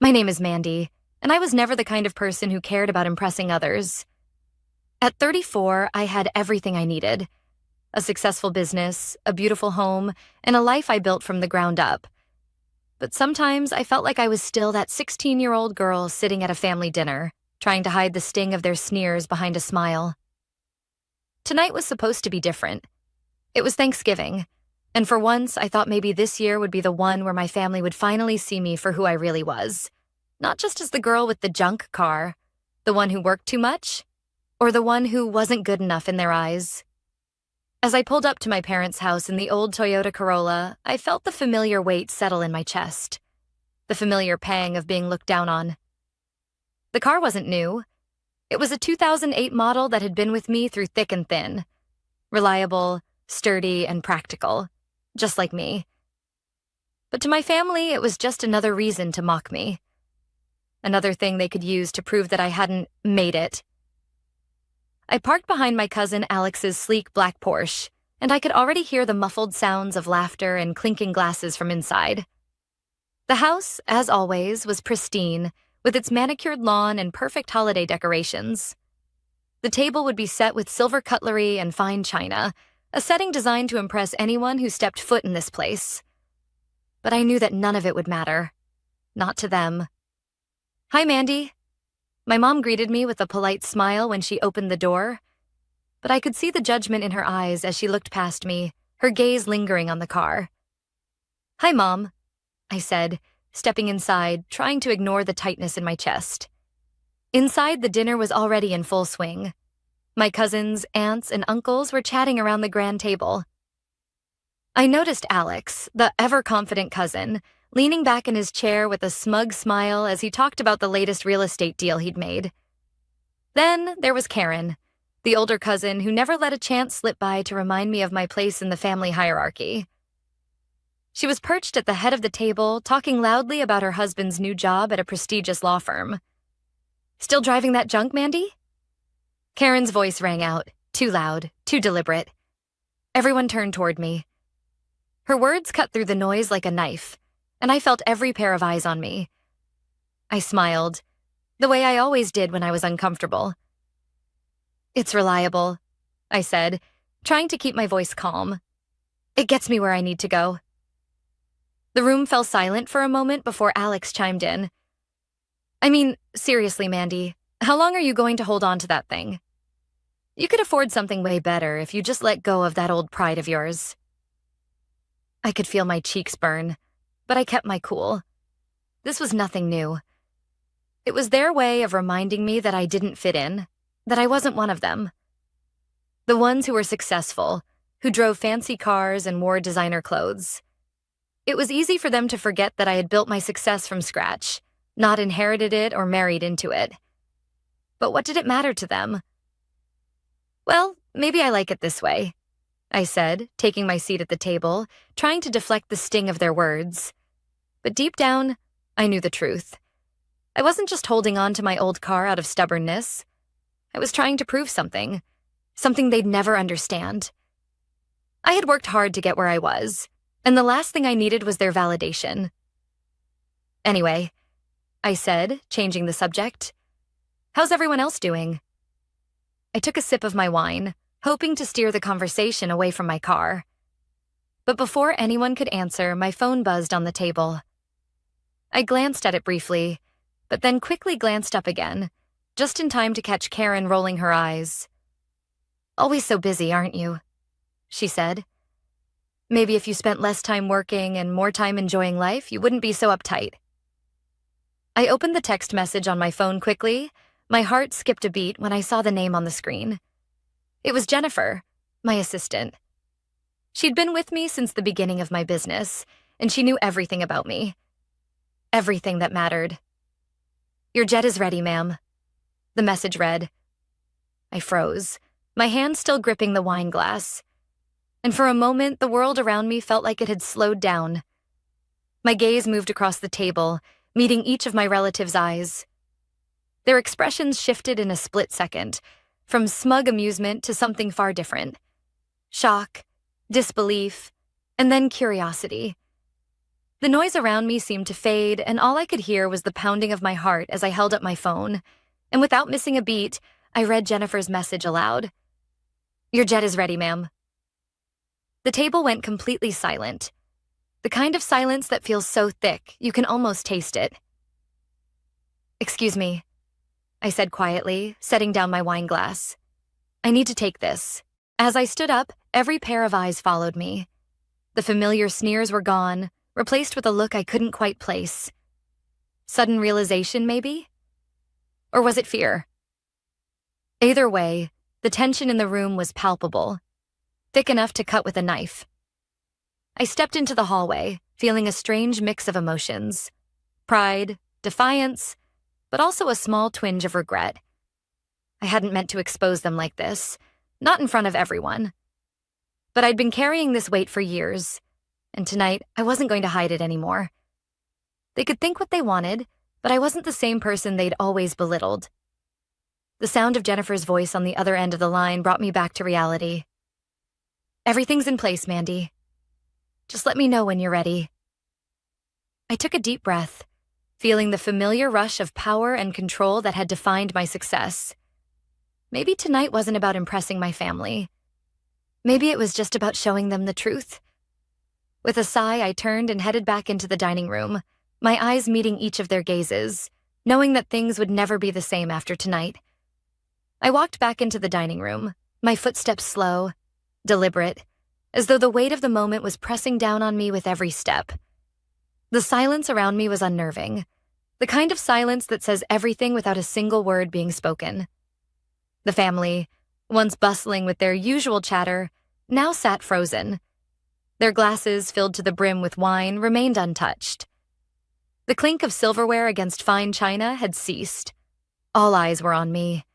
My name is Mandy, and I was never the kind of person who cared about impressing others. At 34, I had everything I needed: a successful business, a beautiful home, and a life I built from the ground up. But sometimes I felt like I was still that 16-year-old girl sitting at a family dinner, trying to hide the sting of their sneers behind a smile. Tonight was supposed to be different. It was Thanksgiving, and for once I thought maybe this year would be the one where my family would finally see me for who I really was. Not just as the girl with the junk car, the one who worked too much, or the one who wasn't good enough in their eyes. As I pulled up to my parents' house in the old Toyota Corolla, I felt the familiar weight settle in my chest, the familiar pang of being looked down on. The car wasn't new. It was a 2008 model that had been with me through thick and thin. Reliable, sturdy, and practical, just like me. But to my family, it was just another reason to mock me. Another thing they could use to prove that I hadn't made it. I parked behind my cousin Alex's sleek black Porsche, and I could already hear the muffled sounds of laughter and clinking glasses from inside. The house, as always, was pristine, with its manicured lawn and perfect holiday decorations. The table would be set with silver cutlery and fine china, a setting designed to impress anyone who stepped foot in this place. But I knew that none of it would matter. Not to them. "Hi, Mandy." My mom greeted me with a polite smile when she opened the door, but I could see the judgment in her eyes as she looked past me, her gaze lingering on the car. "Hi, Mom," I said, stepping inside, trying to ignore the tightness in my chest. Inside, the dinner was already in full swing. My cousins, aunts, and uncles were chatting around the grand table. I noticed Alex, the ever-confident cousin, leaning back in his chair with a smug smile as he talked about the latest real estate deal he'd made. Then there was Karen, the older cousin who never let a chance slip by to remind me of my place in the family hierarchy. She was perched at the head of the table, talking loudly about her husband's new job at a prestigious law firm. "Still driving that junk, Mandy?" Karen's voice rang out, too loud, too deliberate. Everyone turned toward me. Her words cut through the noise like a knife, and I felt every pair of eyes on me. I smiled, the way I always did when I was uncomfortable. "It's reliable," I said, trying to keep my voice calm. "It gets me where I need to go." The room fell silent for a moment before Alex chimed in. "I mean, seriously, Mandy, how long are you going to hold on to that thing? You could afford something way better if you just let go of that old pride of yours." I could feel my cheeks burn, but I kept my cool. This was nothing new. It was their way of reminding me that I didn't fit in, that I wasn't one of them. The ones who were successful, who drove fancy cars and wore designer clothes. It was easy for them to forget that I had built my success from scratch, not inherited it or married into it. But what did it matter to them? "Well, maybe I like it this way," I said, taking my seat at the table, trying to deflect the sting of their words. But deep down, I knew the truth. I wasn't just holding on to my old car out of stubbornness. I was trying to prove something they'd never understand. I had worked hard to get where I was, and the last thing I needed was their validation. "Anyway," I said, changing the subject, "how's everyone else doing?" I took a sip of my wine, hoping to steer the conversation away from my car. But before anyone could answer, my phone buzzed on the table. I glanced at it briefly, but then quickly glanced up again, just in time to catch Karen rolling her eyes. "Always so busy, aren't you?" she said. "Maybe if you spent less time working and more time enjoying life, you wouldn't be so uptight." I opened the text message on my phone quickly. My heart skipped a beat when I saw the name on the screen. It was Jennifer, my assistant. She'd been with me since the beginning of my business, and she knew everything about me. Everything that mattered. "Your jet is ready, ma'am," the message read. I froze, my hand still gripping the wine glass. And for a moment, the world around me felt like it had slowed down. My gaze moved across the table, meeting each of my relatives' eyes. Their expressions shifted in a split second, from smug amusement to something far different. Shock, disbelief, and then curiosity. The noise around me seemed to fade, and all I could hear was the pounding of my heart as I held up my phone. And without missing a beat, I read Jennifer's message aloud. "Your jet is ready, ma'am." The table went completely silent. The kind of silence that feels so thick, you can almost taste it. "Excuse me," I said quietly, setting down my wine glass. "I need to take this." As I stood up, every pair of eyes followed me. The familiar sneers were gone, replaced with a look I couldn't quite place. Sudden realization, maybe? Or was it fear? Either way, the tension in the room was palpable, thick enough to cut with a knife. I stepped into the hallway, feeling a strange mix of emotions. Pride, defiance, but also a small twinge of regret. I hadn't meant to expose them like this, not in front of everyone. But I'd been carrying this weight for years, and tonight I wasn't going to hide it anymore. They could think what they wanted, but I wasn't the same person they'd always belittled. The sound of Jennifer's voice on the other end of the line brought me back to reality. "Everything's in place, Mandy. Just let me know when you're ready." I took a deep breath, feeling the familiar rush of power and control that had defined my success. Maybe tonight wasn't about impressing my family. Maybe it was just about showing them the truth. With a sigh, I turned and headed back into the dining room, my eyes meeting each of their gazes, knowing that things would never be the same after tonight. I walked back into the dining room, my footsteps slow, deliberate, as though the weight of the moment was pressing down on me with every step. The silence around me was unnerving, the kind of silence that says everything without a single word being spoken. The family, once bustling with their usual chatter, now sat frozen. Their glasses, filled to the brim with wine, remained untouched. The clink of silverware against fine china had ceased. All eyes were on me.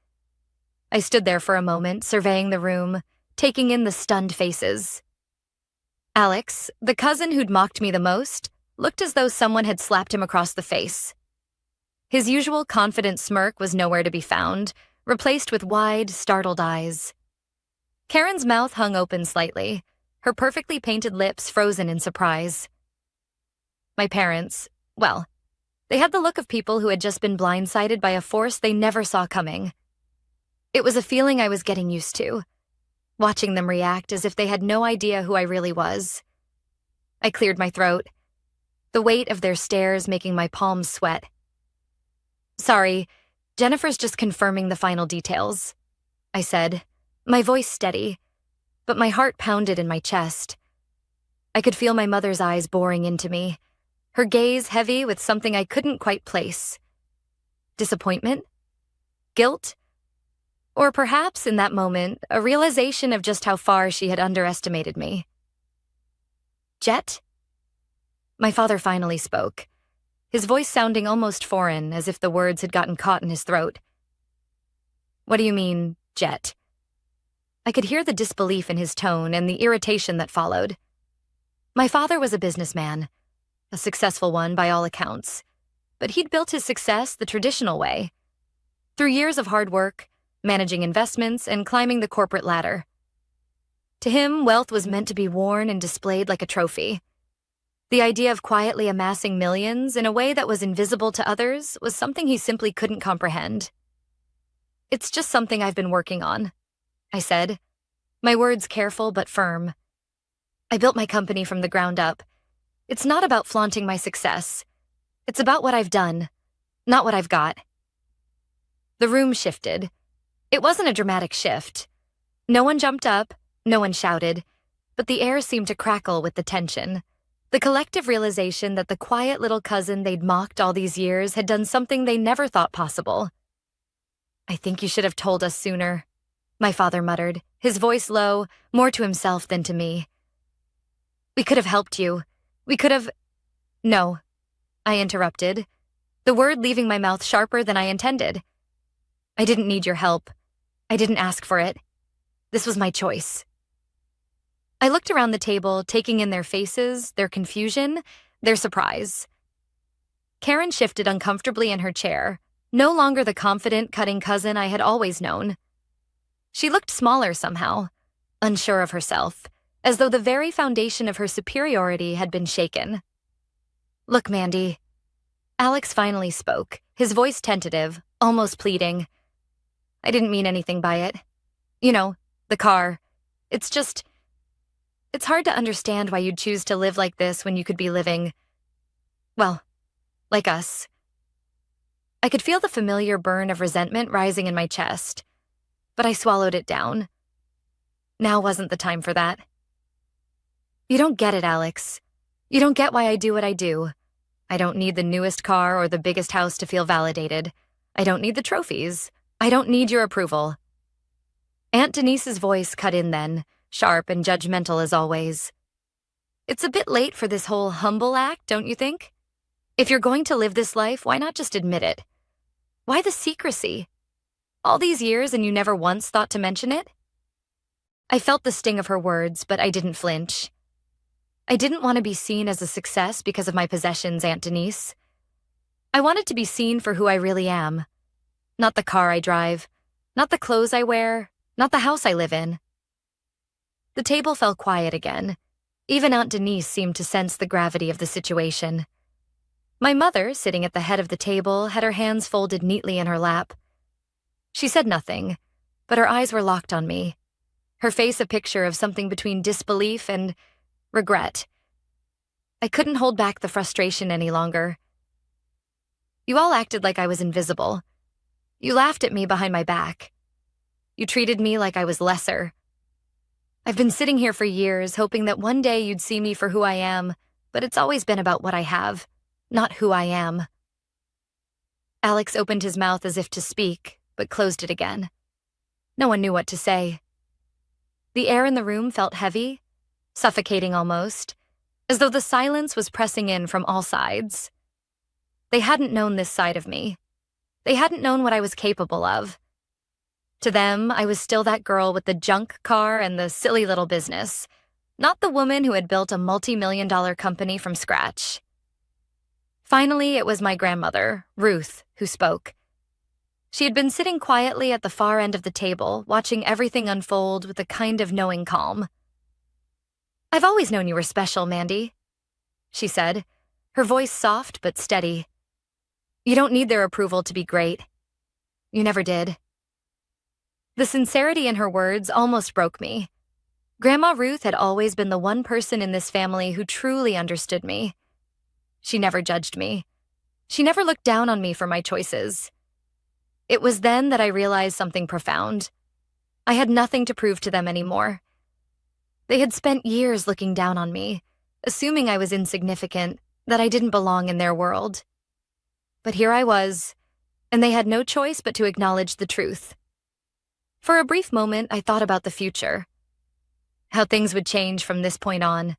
I stood there for a moment, surveying the room, taking in the stunned faces. Alex, the cousin who'd mocked me the most, looked as though someone had slapped him across the face. His usual confident smirk was nowhere to be found, replaced with wide, startled eyes. Karen's mouth hung open slightly, her perfectly painted lips frozen in surprise. My parents, well, they had the look of people who had just been blindsided by a force they never saw coming. It was a feeling I was getting used to, watching them react as if they had no idea who I really was. I cleared my throat, the weight of their stares making my palms sweat. "Sorry, Jennifer's just confirming the final details," I said, my voice steady, but my heart pounded in my chest. I could feel my mother's eyes boring into me, her gaze heavy with something I couldn't quite place. Disappointment? Guilt? Or perhaps, in that moment, a realization of just how far she had underestimated me. "Jet?" My father finally spoke, his voice sounding almost foreign, as if the words had gotten caught in his throat. "What do you mean, jet?" I could hear the disbelief in his tone and the irritation that followed. My father was a businessman, a successful one by all accounts, but he'd built his success the traditional way, through years of hard work, managing investments, and climbing the corporate ladder. To him, wealth was meant to be worn and displayed like a trophy. The idea of quietly amassing millions in a way that was invisible to others was something he simply couldn't comprehend. "It's just something I've been working on," I said, my words careful but firm. "I built my company from the ground up. It's not about flaunting my success. It's about what I've done, not what I've got." The room shifted. It wasn't a dramatic shift. No one jumped up, no one shouted, but the air seemed to crackle with the tension. The collective realization that the quiet little cousin they'd mocked all these years had done something they never thought possible. "I think you should have told us sooner," my father muttered, his voice low, more to himself than to me. "We could have helped you. We could have—" "No," I interrupted, the word leaving my mouth sharper than I intended. "I didn't need your help. I didn't ask for it. This was my choice." I looked around the table, taking in their faces, their confusion, their surprise. Karen shifted uncomfortably in her chair, no longer the confident, cutting cousin I had always known. She looked smaller somehow, unsure of herself, as though the very foundation of her superiority had been shaken. Look, Mandy. Alex finally spoke, his voice tentative, almost pleading. I didn't mean anything by it. You know, the car. It's hard to understand why you'd choose to live like this when you could be living, well, like us. I could feel the familiar burn of resentment rising in my chest, but I swallowed it down. Now wasn't the time for that. You don't get it, Alex. You don't get why I do what I do. I don't need the newest car or the biggest house to feel validated. I don't need the trophies. I don't need your approval. Aunt Denise's voice cut in then, sharp and judgmental as always. It's a bit late for this whole humble act, don't you think? If you're going to live this life, why not just admit it? Why the secrecy? All these years and you never once thought to mention it? I felt the sting of her words, but I didn't flinch. I didn't want to be seen as a success because of my possessions, Aunt Denise. I wanted to be seen for who I really am. Not the car I drive, not the clothes I wear, not the house I live in. The table fell quiet again. Even Aunt Denise seemed to sense the gravity of the situation. My mother, sitting at the head of the table, had her hands folded neatly in her lap. She said nothing, but her eyes were locked on me, her face a picture of something between disbelief and regret. I couldn't hold back the frustration any longer. You all acted like I was invisible. You laughed at me behind my back. You treated me like I was lesser. I've been sitting here for years, hoping that one day you'd see me for who I am, but it's always been about what I have, not who I am. Alex opened his mouth as if to speak, but closed it again. No one knew what to say. The air in the room felt heavy, suffocating almost, as though the silence was pressing in from all sides. They hadn't known this side of me. They hadn't known what I was capable of. To them, I was still that girl with the junk car and the silly little business, not the woman who had built a multi-million-dollar company from scratch. Finally, it was my grandmother, Ruth, who spoke. She had been sitting quietly at the far end of the table, watching everything unfold with a kind of knowing calm. I've always known you were special, Mandy, she said, her voice soft but steady. You don't need their approval to be great. You never did. The sincerity in her words almost broke me. Grandma Ruth had always been the one person in this family who truly understood me. She never judged me. She never looked down on me for my choices. It was then that I realized something profound. I had nothing to prove to them anymore. They had spent years looking down on me, assuming I was insignificant, that I didn't belong in their world. But here I was, and they had no choice but to acknowledge the truth. For a brief moment, I thought about the future, how things would change from this point on.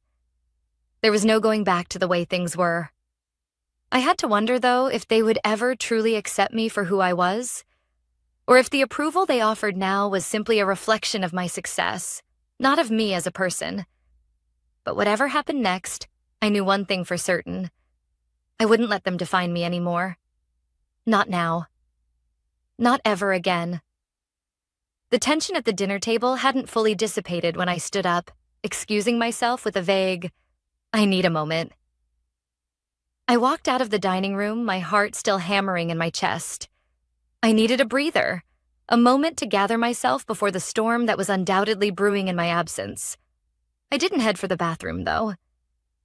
There was no going back to the way things were. I had to wonder, though, if they would ever truly accept me for who I was, or if the approval they offered now was simply a reflection of my success, not of me as a person. But whatever happened next, I knew one thing for certain. I wouldn't let them define me anymore. Not now. Not ever again. The tension at the dinner table hadn't fully dissipated when I stood up, excusing myself with a vague, I need a moment. I walked out of the dining room, my heart still hammering in my chest. I needed a breather, a moment to gather myself before the storm that was undoubtedly brewing in my absence. I didn't head for the bathroom, though.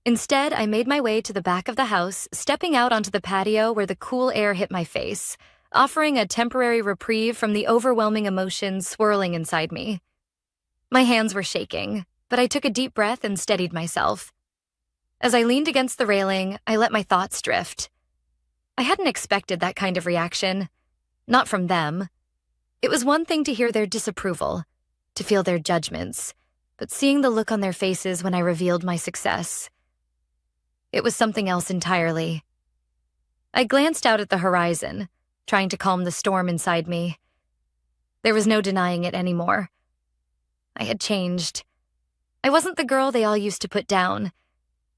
Instead, I made my way to the back of the house, stepping out onto the patio where the cool air hit my face, offering a temporary reprieve from the overwhelming emotions swirling inside me. My hands were shaking, but I took a deep breath and steadied myself. As I leaned against the railing, I let my thoughts drift. I hadn't expected that kind of reaction. Not from them. It was one thing to hear their disapproval, to feel their judgments, but seeing the look on their faces when I revealed my success, it was something else entirely. I glanced out at the horizon, trying to calm the storm inside me. There was no denying it anymore. I had changed. I wasn't the girl they all used to put down,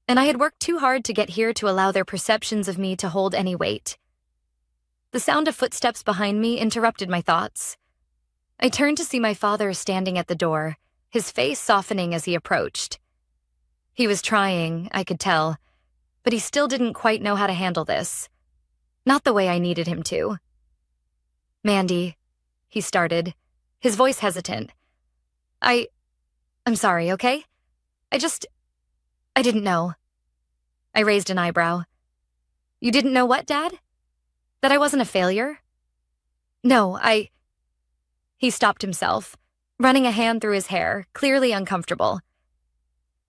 and I had worked too hard to get here to allow their perceptions of me to hold any weight. The sound of footsteps behind me interrupted my thoughts. I turned to see my father standing at the door, his face softening as he approached. He was trying, I could tell. but he still didn't quite know how to handle this. Not the way I needed him to. "Mandy," he started, his voice hesitant. I'm sorry, okay? I didn't know." I raised an eyebrow. "You didn't know what, Dad? That I wasn't a failure?" "No, He stopped himself, running a hand through his hair, clearly uncomfortable.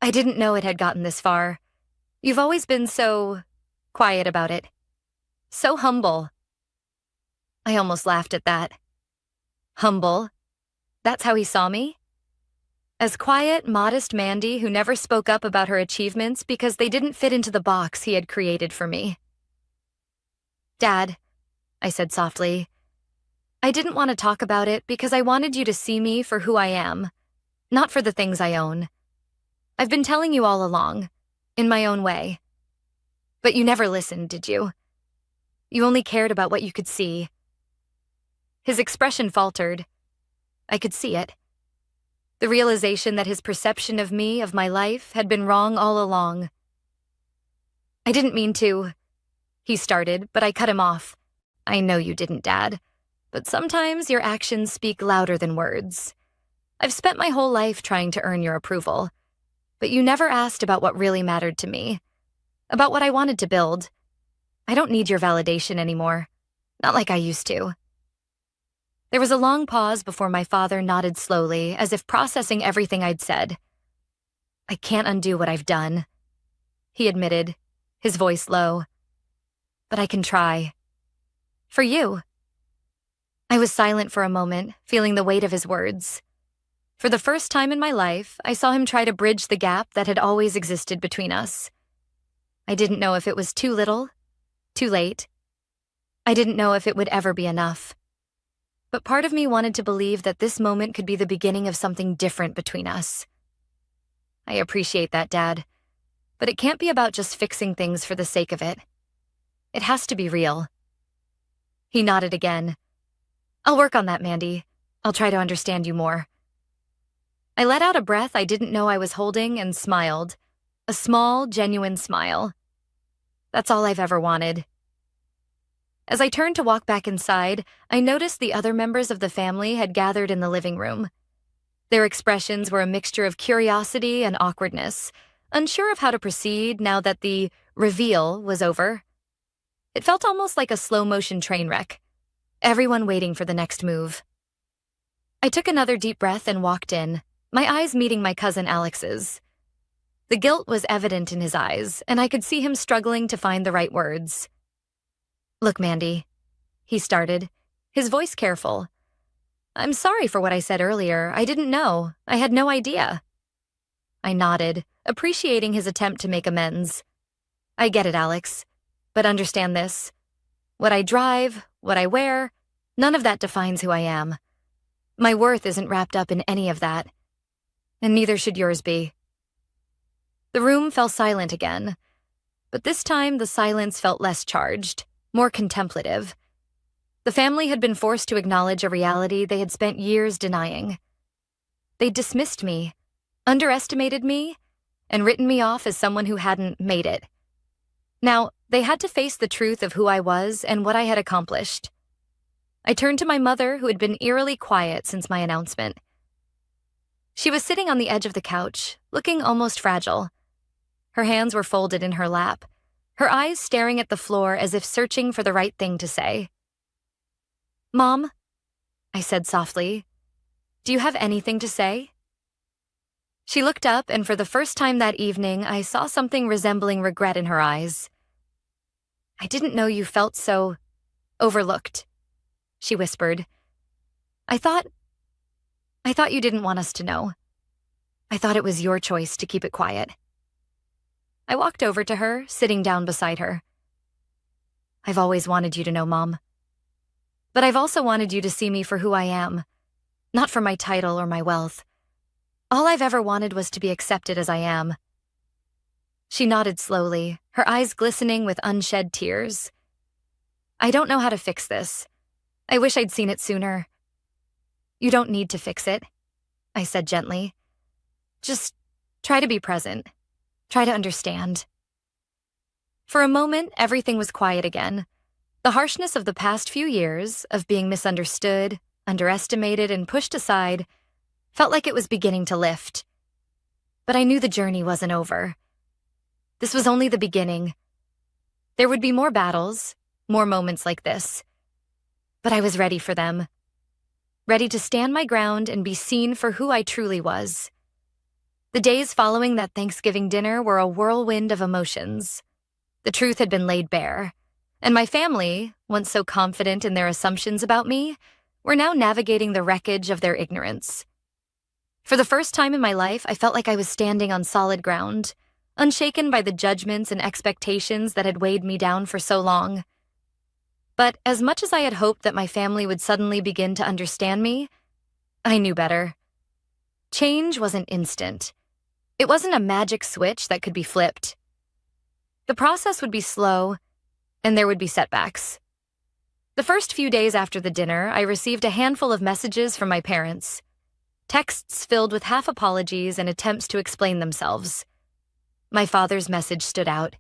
"I didn't know it had gotten this far. You've always been so quiet about it. So humble." I almost laughed at that. Humble? That's how he saw me? As quiet, modest Mandy who never spoke up about her achievements because they didn't fit into the box he had created for me. "Dad," I said softly, "I didn't want to talk about it because I wanted you to see me for who I am, not for the things I own. I've been telling you all along, in my own way. But you never listened, did you? You only cared about what you could see." His expression faltered. I could see it. The realization that his perception of me, of my life, had been wrong all along. "I didn't mean to," he started, but I cut him off. "I know you didn't, Dad, but sometimes your actions speak louder than words. I've spent my whole life trying to earn your approval, but you never asked about what really mattered to me, about what I wanted to build. I don't need your validation anymore, not like I used to." There was a long pause before my father nodded slowly, as if processing everything I'd said. "I can't undo what I've done," he admitted, his voice low. "But I can try. For you." I was silent for a moment, feeling the weight of his words. For the first time in my life, I saw him try to bridge the gap that had always existed between us. I didn't know if it was too little, too late. I didn't know if it would ever be enough. But part of me wanted to believe that this moment could be the beginning of something different between us. "I appreciate that, Dad, but it can't be about just fixing things for the sake of it. It has to be real." He nodded again. "I'll work on that, Mandy. I'll try to understand you more." I let out a breath I didn't know I was holding and smiled. A small, genuine smile. That's all I've ever wanted. As I turned to walk back inside, I noticed the other members of the family had gathered in the living room. Their expressions were a mixture of curiosity and awkwardness, unsure of how to proceed now that the reveal was over. It felt almost like a slow-motion train wreck, everyone waiting for the next move. I took another deep breath and walked in, my eyes meeting my cousin Alex's. The guilt was evident in his eyes, and I could see him struggling to find the right words. "Look, Mandy," he started, his voice careful. "I'm sorry for what I said earlier. I didn't know. I had no idea." I nodded, appreciating his attempt to make amends. "I get it, Alex. But understand this. What I drive, what I wear, none of that defines who I am. My worth isn't wrapped up in any of that. And neither should yours be." The room fell silent again, but this time the silence felt less charged, more contemplative. The family had been forced to acknowledge a reality they had spent years denying. They dismissed me, underestimated me, and written me off as someone who hadn't made it. Now, they had to face the truth of who I was and what I had accomplished. I turned to my mother, who had been eerily quiet since my announcement. She was sitting on the edge of the couch, looking almost fragile. Her hands were folded in her lap, her eyes staring at the floor as if searching for the right thing to say. "Mom," I said softly, "do you have anything to say?" She looked up, and for the first time that evening, I saw something resembling regret in her eyes. "I didn't know you felt so overlooked," she whispered. I thought you didn't want us to know. I thought it was your choice to keep it quiet." I walked over to her, sitting down beside her. "I've always wanted you to know, Mom. But I've also wanted you to see me for who I am, not for my title or my wealth. All I've ever wanted was to be accepted as I am." She nodded slowly, her eyes glistening with unshed tears. "I don't know how to fix this. I wish I'd seen it sooner." "You don't need to fix it," I said gently. "Just try to be present. Try to understand." For a moment, everything was quiet again. The harshness of the past few years, of being misunderstood, underestimated, and pushed aside, felt like it was beginning to lift. But I knew the journey wasn't over. This was only the beginning. There would be more battles, more moments like this. But I was ready for them. Ready to stand my ground and be seen for who I truly was. The days following that Thanksgiving dinner were a whirlwind of emotions. The truth had been laid bare, and my family, once so confident in their assumptions about me, were now navigating the wreckage of their ignorance. For the first time in my life, I felt like I was standing on solid ground, unshaken by the judgments and expectations that had weighed me down for so long. But as much as I had hoped that my family would suddenly begin to understand me, I knew better. Change wasn't instant. It wasn't a magic switch that could be flipped. The process would be slow, and there would be setbacks. The first few days after the dinner, I received a handful of messages from my parents. Texts filled with half apologies and attempts to explain themselves. My father's message stood out.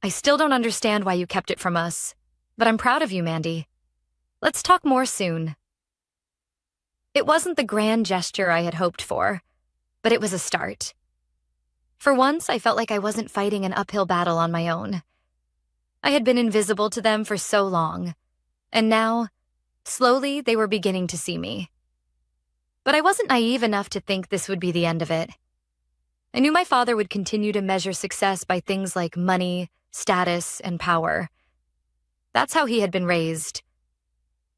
"I still don't understand why you kept it from us, but I'm proud of you, Mandy. Let's talk more soon." It wasn't the grand gesture I had hoped for, but it was a start. For once, I felt like I wasn't fighting an uphill battle on my own. I had been invisible to them for so long, and now, slowly, they were beginning to see me. But I wasn't naive enough to think this would be the end of it. I knew my father would continue to measure success by things like money, status, and power. That's how he had been raised.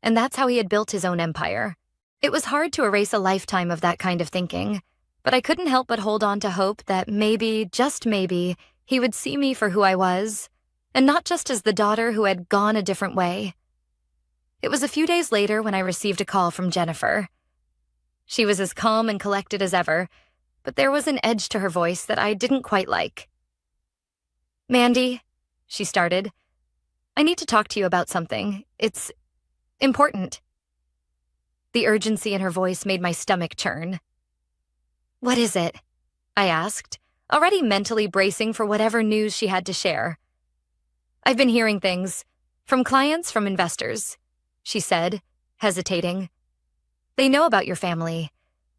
And that's how he had built his own empire. It was hard to erase a lifetime of that kind of thinking, but I couldn't help but hold on to hope that maybe, just maybe, he would see me for who I was, and not just as the daughter who had gone a different way. It was a few days later when I received a call from Jennifer. She was as calm and collected as ever, but there was an edge to her voice that I didn't quite like. "Mandy," she started, "I need to talk to you about something. It's important." The urgency in her voice made my stomach churn. "What is it?" I asked, already mentally bracing for whatever news she had to share. "I've been hearing things, from clients, from investors," she said, hesitating. "They know about your family,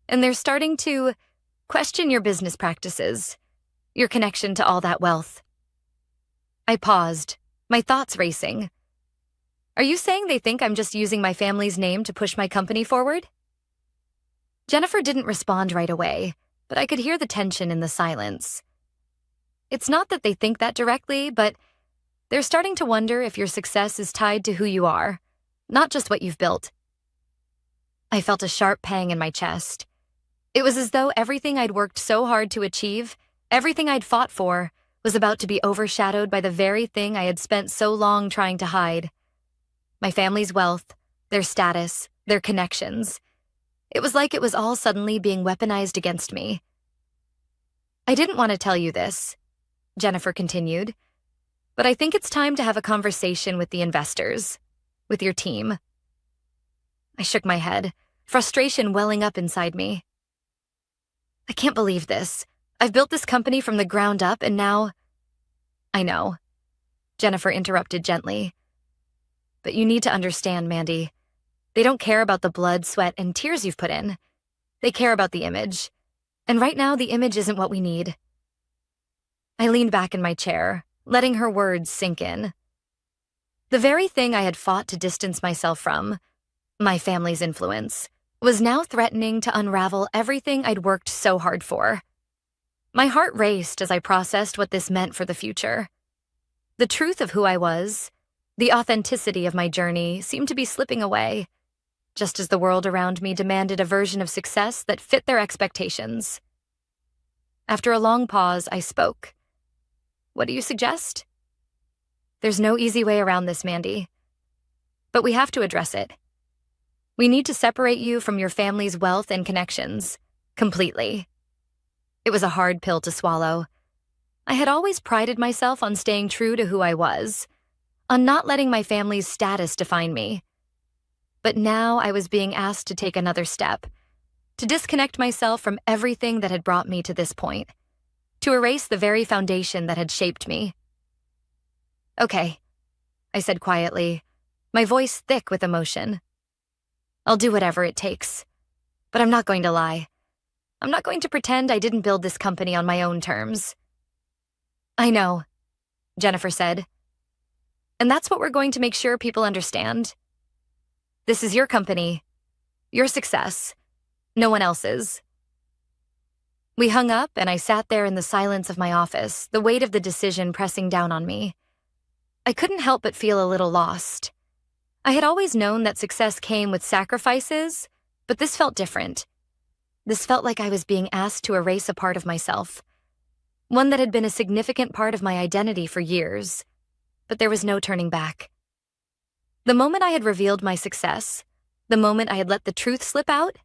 and they're starting to question your business practices, your connection to all that wealth." I paused, my thoughts racing. "Are you saying they think I'm just using my family's name to push my company forward?" Jennifer didn't respond right away, but I could hear the tension in the silence. "It's not that they think that directly, but they're starting to wonder if your success is tied to who you are, not just what you've built." I felt a sharp pang in my chest. It was as though everything I'd worked so hard to achieve, everything I'd fought for, was about to be overshadowed by the very thing I had spent so long trying to hide. My family's wealth, their status, their connections. It was like it was all suddenly being weaponized against me. "I didn't want to tell you this," Jennifer continued, "but I think it's time to have a conversation with the investors, with your team." I shook my head, frustration welling up inside me. "I can't believe this. I've built this company from the ground up and now—" "I know," Jennifer interrupted gently. "But you need to understand, Mandy. They don't care about the blood, sweat, and tears you've put in. They care about the image. And right now, the image isn't what we need." I leaned back in my chair, letting her words sink in. The very thing I had fought to distance myself from, my family's influence, was now threatening to unravel everything I'd worked so hard for. My heart raced as I processed what this meant for the future. The truth of who I was, the authenticity of my journey, seemed to be slipping away, just as the world around me demanded a version of success that fit their expectations. After a long pause, I spoke. "What do you suggest?" "There's no easy way around this, Mandy. But we have to address it. We need to separate you from your family's wealth and connections, completely." It was a hard pill to swallow. I had always prided myself on staying true to who I was, on not letting my family's status define me. But now I was being asked to take another step, to disconnect myself from everything that had brought me to this point, to erase the very foundation that had shaped me. Okay, I said quietly, my voice thick with emotion. I'll do whatever it takes, but I'm not going to lie. I'm not going to pretend I didn't build this company on my own terms. I know, Jennifer said. And that's what we're going to make sure people understand. This is your company, your success, no one else's. We hung up, and I sat there in the silence of my office, the weight of the decision pressing down on me. I couldn't help but feel a little lost. I had always known that success came with sacrifices, but this felt different. This felt like I was being asked to erase a part of myself, one that had been a significant part of my identity for years, but there was no turning back. The moment I had revealed my success, the moment I had let the truth slip out,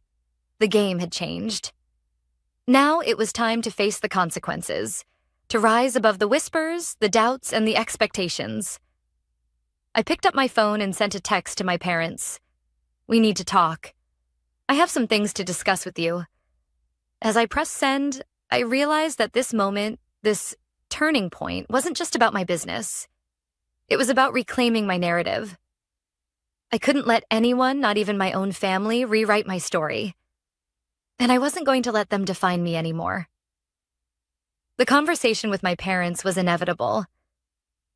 the game had changed. Now it was time to face the consequences, to rise above the whispers, the doubts, and the expectations. I picked up my phone and sent a text to my parents. We need to talk. I have some things to discuss with you. As I pressed send, I realized that this moment, this turning point, wasn't just about my business. It was about reclaiming my narrative. I couldn't let anyone, not even my own family, rewrite my story. And I wasn't going to let them define me anymore. The conversation with my parents was inevitable.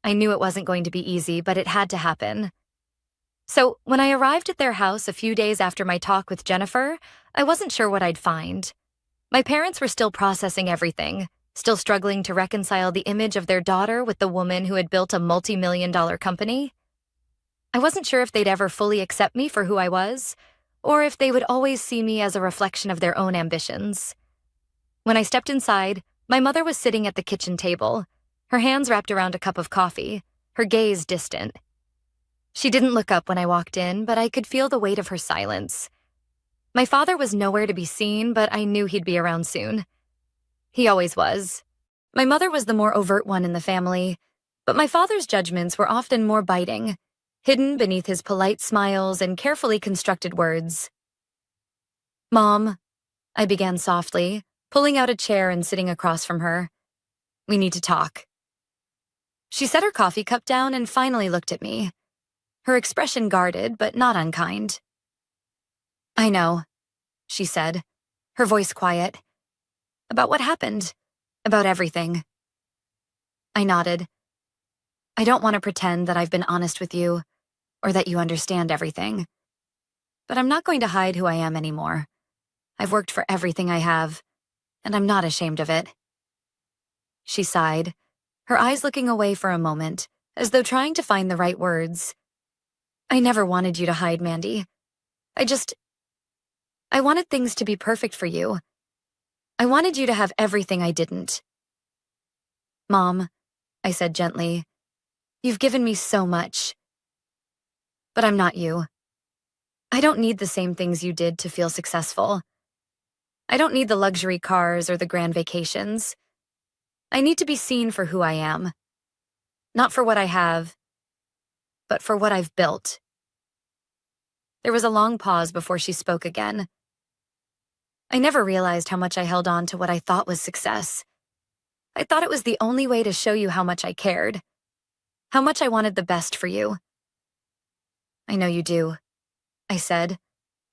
I knew it wasn't going to be easy, but it had to happen. So when I arrived at their house a few days after my talk with Jennifer, I wasn't sure what I'd find. My parents were still processing everything, still struggling to reconcile the image of their daughter with the woman who had built a multi-million-dollar company. I wasn't sure if they'd ever fully accept me for who I was, or if they would always see me as a reflection of their own ambitions. When I stepped inside, my mother was sitting at the kitchen table, her hands wrapped around a cup of coffee, her gaze distant. She didn't look up when I walked in, but I could feel the weight of her silence. My father was nowhere to be seen, but I knew he'd be around soon. He always was. My mother was the more overt one in the family, but my father's judgments were often more biting, hidden beneath his polite smiles and carefully constructed words. Mom, I began softly, pulling out a chair and sitting across from her. We need to talk. She set her coffee cup down and finally looked at me, her expression guarded but not unkind. I know, she said, her voice quiet. About what happened, about everything. I nodded. I don't want to pretend that I've been honest with you, or that you understand everything. But I'm not going to hide who I am anymore. I've worked for everything I have, and I'm not ashamed of it. She sighed, her eyes looking away for a moment, as though trying to find the right words. I never wanted you to hide, Mandy. I wanted things to be perfect for you. I wanted you to have everything I didn't. Mom, I said gently, you've given me so much. But I'm not you. I don't need the same things you did to feel successful. I don't need the luxury cars or the grand vacations. I need to be seen for who I am. Not for what I have, but for what I've built. There was a long pause before she spoke again. I never realized how much I held on to what I thought was success. I thought it was the only way to show you how much I cared, how much I wanted the best for you. I know you do, I said,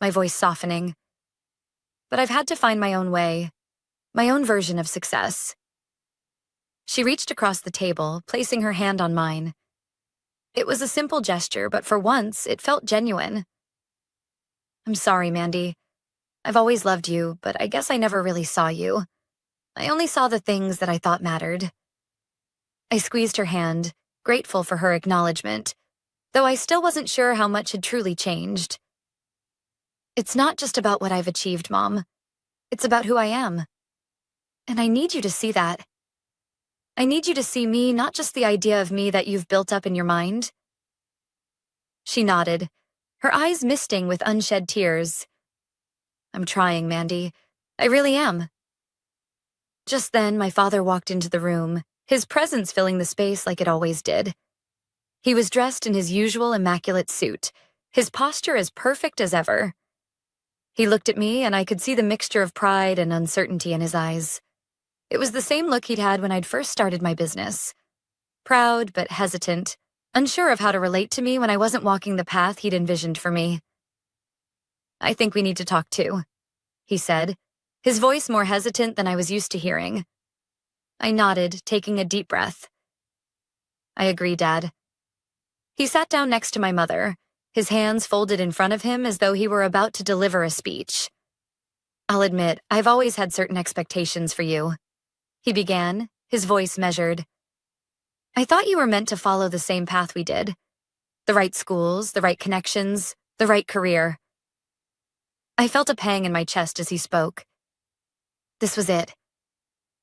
my voice softening. But I've had to find my own way, my own version of success. She reached across the table, placing her hand on mine. It was a simple gesture, but for once, it felt genuine. I'm sorry, Mandy. I've always loved you, but I guess I never really saw you. I only saw the things that I thought mattered. I squeezed her hand, grateful for her acknowledgement, though I still wasn't sure how much had truly changed. It's not just about what I've achieved, Mom. It's about who I am. And I need you to see that. I need you to see me, not just the idea of me that you've built up in your mind. She nodded, her eyes misting with unshed tears. I'm trying, Mandy. I really am. Just then, my father walked into the room, his presence filling the space like it always did. He was dressed in his usual immaculate suit, his posture as perfect as ever. He looked at me, and I could see the mixture of pride and uncertainty in his eyes. It was the same look he'd had when I'd first started my business. proud but hesitant, unsure of how to relate to me when I wasn't walking the path he'd envisioned for me. "I think we need to talk too," he said, his voice more hesitant than I was used to hearing. I nodded, taking a deep breath. "I agree, Dad." He sat down next to my mother, his hands folded in front of him as though he were about to deliver a speech. "I'll admit, I've always had certain expectations for you," he began, his voice measured. "I thought you were meant to follow the same path we did. The right schools, the right connections, the right career." I felt a pang in my chest as he spoke. This was it.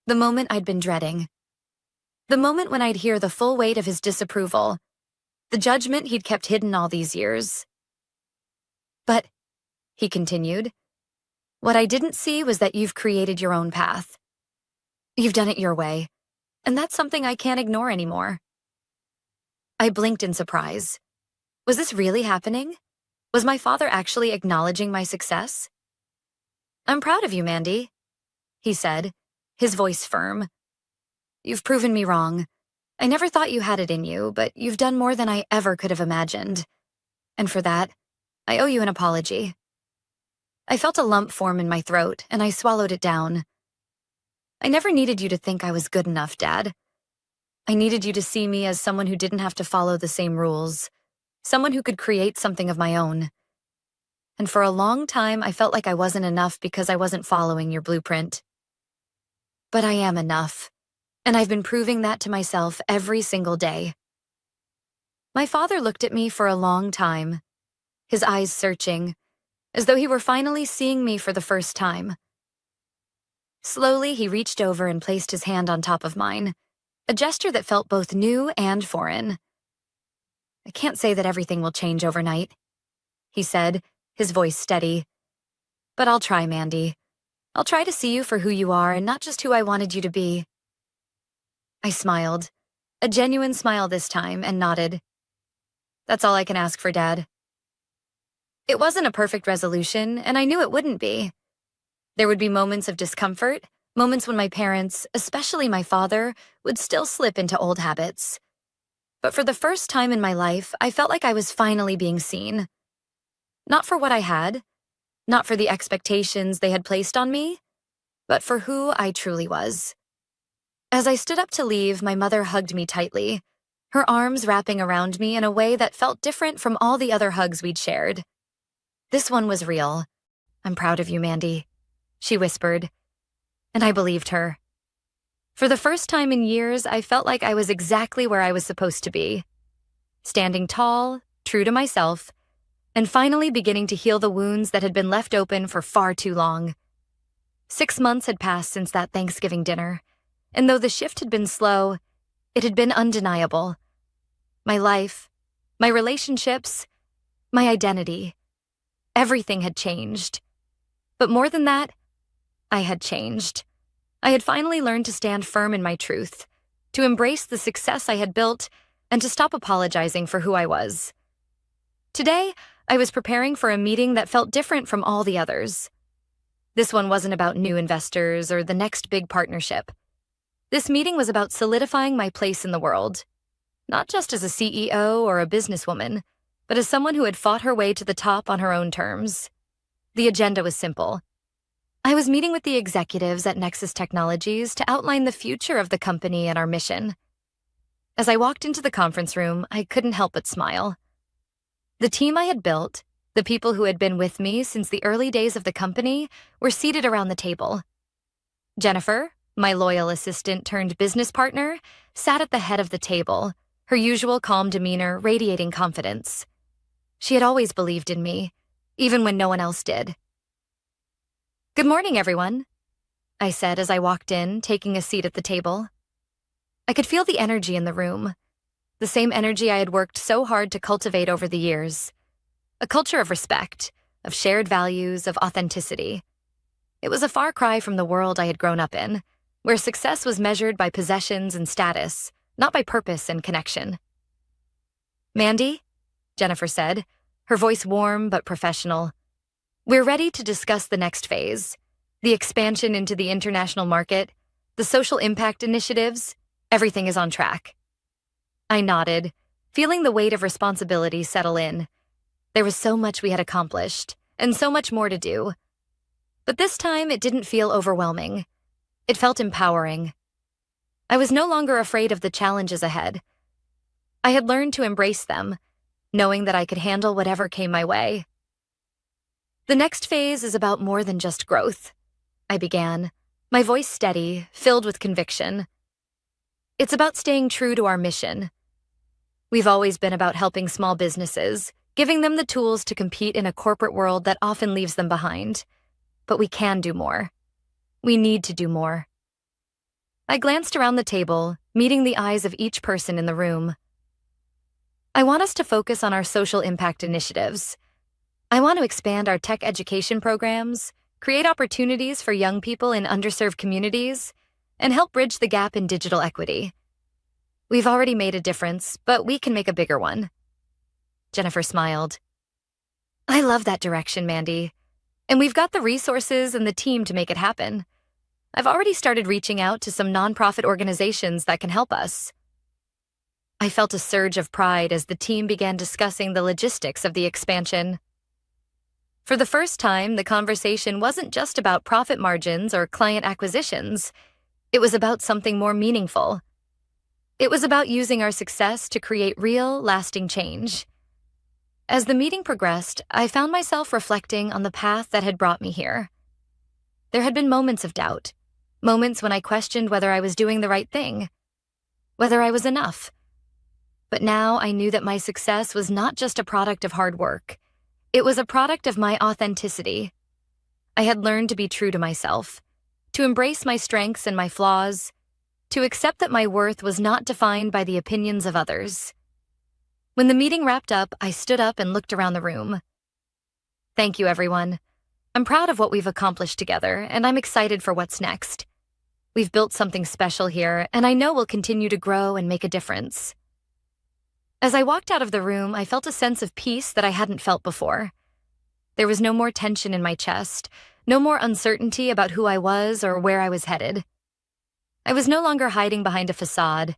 The moment I'd been dreading. The moment when I'd hear the full weight of his disapproval, the judgment he'd kept hidden all these years. "But," he continued, "what I didn't see was that you've created your own path. You've done it your way, and that's something I can't ignore anymore." I blinked in surprise. Was this really happening? Was my father actually acknowledging my success? "I'm proud of you, Mandy," he said, his voice firm. "You've proven me wrong. I never thought you had it in you, but you've done more than I ever could have imagined. And for that, I owe you an apology." I felt a lump form in my throat, and I swallowed it down. "I never needed you to think I was good enough, Dad. I needed you to see me as someone who didn't have to follow the same rules, someone who could create something of my own. And for a long time, I felt like I wasn't enough because I wasn't following your blueprint. But I am enough, and I've been proving that to myself every single day." My father looked at me for a long time, his eyes searching, as though he were finally seeing me for the first time. Slowly, he reached over and placed his hand on top of mine, a gesture that felt both new and foreign. "I can't say that everything will change overnight," he said, his voice steady. "But I'll try, Mandy. I'll try to see you for who you are and not just who I wanted you to be." I smiled, a genuine smile this time, and nodded. "That's all I can ask for, Dad." It wasn't a perfect resolution, and I knew it wouldn't be. There would be moments of discomfort, moments when my parents, especially my father, would still slip into old habits. But for the first time in my life, I felt like I was finally being seen. Not for what I had, not for the expectations they had placed on me, but for who I truly was. As I stood up to leave, my mother hugged me tightly, her arms wrapping around me in a way that felt different from all the other hugs we'd shared. This one was real. "I'm proud of you, Mandy," she whispered, and I believed her. For the first time in years, I felt like I was exactly where I was supposed to be, standing tall, true to myself, and finally beginning to heal the wounds that had been left open for far too long. 6 months had passed since that Thanksgiving dinner, and though the shift had been slow, it had been undeniable. My life, my relationships, my identity, everything had changed. But more than that, I had changed. I had finally learned to stand firm in my truth, to embrace the success I had built, and to stop apologizing for who I was. Today, I was preparing for a meeting that felt different from all the others. This one wasn't about new investors or the next big partnership. This meeting was about solidifying my place in the world, not just as a CEO or a businesswoman, but as someone who had fought her way to the top on her own terms. The agenda was simple. I was meeting with the executives at Nexus Technologies to outline the future of the company and our mission. As I walked into the conference room, I couldn't help but smile. The team I had built, the people who had been with me since the early days of the company, were seated around the table. Jennifer, my loyal assistant turned business partner, sat at the head of the table, her usual calm demeanor radiating confidence. She had always believed in me, even when no one else did. "Good morning, everyone," I said as I walked in, taking a seat at the table. I could feel the energy in the room, the same energy I had worked so hard to cultivate over the years. A culture of respect, of shared values, of authenticity. It was a far cry from the world I had grown up in, where success was measured by possessions and status, not by purpose and connection. "Mandy," Jennifer said, her voice warm but professional, "we're ready to discuss the next phase, the expansion into the international market, the social impact initiatives. Everything is on track." I nodded, feeling the weight of responsibility settle in. There was so much we had accomplished, and so much more to do. But this time, it didn't feel overwhelming. It felt empowering. I was no longer afraid of the challenges ahead. I had learned to embrace them, knowing that I could handle whatever came my way. The next phase is about more than just growth, I began, my voice steady, filled with conviction. It's about staying true to our mission. We've always been about helping small businesses, giving them the tools to compete in a corporate world that often leaves them behind. But we can do more. We need to do more. I glanced around the table, meeting the eyes of each person in the room. I want us to focus on our social impact initiatives. I want to expand our tech education programs, create opportunities for young people in underserved communities, and help bridge the gap in digital equity. We've already made a difference, but we can make a bigger one. Jennifer smiled. I love that direction, Mandy. And we've got the resources and the team to make it happen. I've already started reaching out to some nonprofit organizations that can help us. I felt a surge of pride as the team began discussing the logistics of the expansion. For the first time, the conversation wasn't just about profit margins or client acquisitions. It was about something more meaningful. It was about using our success to create real, lasting change. As the meeting progressed, I found myself reflecting on the path that had brought me here. There had been moments of doubt, moments when I questioned whether I was doing the right thing, whether I was enough. But now I knew that my success was not just a product of hard work. It was a product of my authenticity. I had learned to be true to myself, to embrace my strengths and my flaws, to accept that my worth was not defined by the opinions of others. When the meeting wrapped up, I stood up and looked around the room. Thank you, everyone. I'm proud of what we've accomplished together, and I'm excited for what's next. We've built something special here, and I know we'll continue to grow and make a difference. As I walked out of the room, I felt a sense of peace that I hadn't felt before. There was no more tension in my chest, no more uncertainty about who I was or where I was headed. I was no longer hiding behind a facade,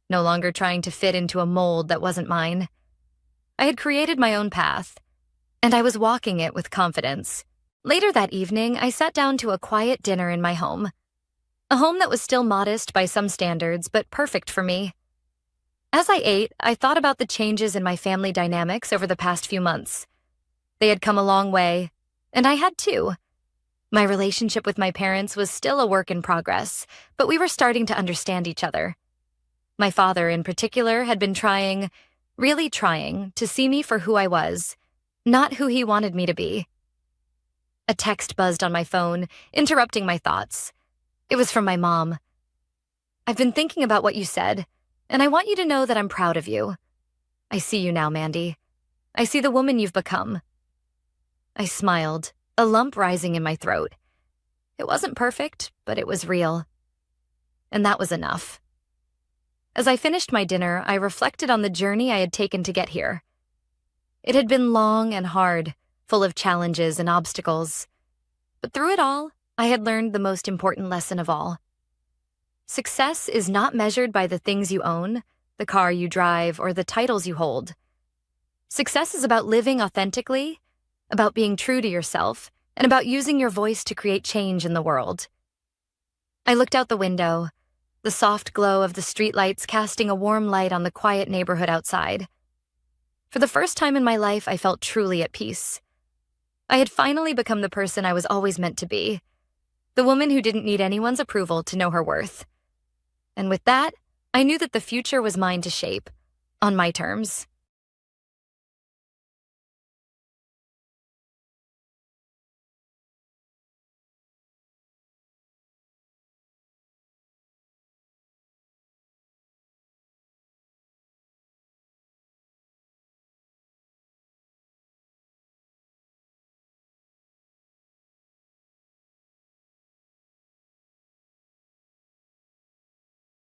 no longer trying to fit into a mold that wasn't mine. I had created my own path, and I was walking it with confidence. Later that evening, I sat down to a quiet dinner in my home. A home that was still modest by some standards, but perfect for me. As I ate, I thought about the changes in my family dynamics over the past few months. They had come a long way, and I had too. My relationship with my parents was still a work in progress, but we were starting to understand each other. My father, in particular, had been trying, really trying, to see me for who I was, not who he wanted me to be. A text buzzed on my phone, interrupting my thoughts. It was from my mom. I've been thinking about what you said, and I want you to know that I'm proud of you. I see you now, Mandy. I see the woman you've become. I smiled, a lump rising in my throat. It wasn't perfect, but it was real. And that was enough. As I finished my dinner, I reflected on the journey I had taken to get here. It had been long and hard, full of challenges and obstacles. But through it all, I had learned the most important lesson of all. Success is not measured by the things you own, the car you drive, or the titles you hold. Success is about living authentically, about being true to yourself, and about using your voice to create change in the world. I looked out the window, the soft glow of the streetlights casting a warm light on the quiet neighborhood outside. For the first time in my life, I felt truly at peace. I had finally become the person I was always meant to be, the woman who didn't need anyone's approval to know her worth. And with that, I knew that the future was mine to shape, on my terms.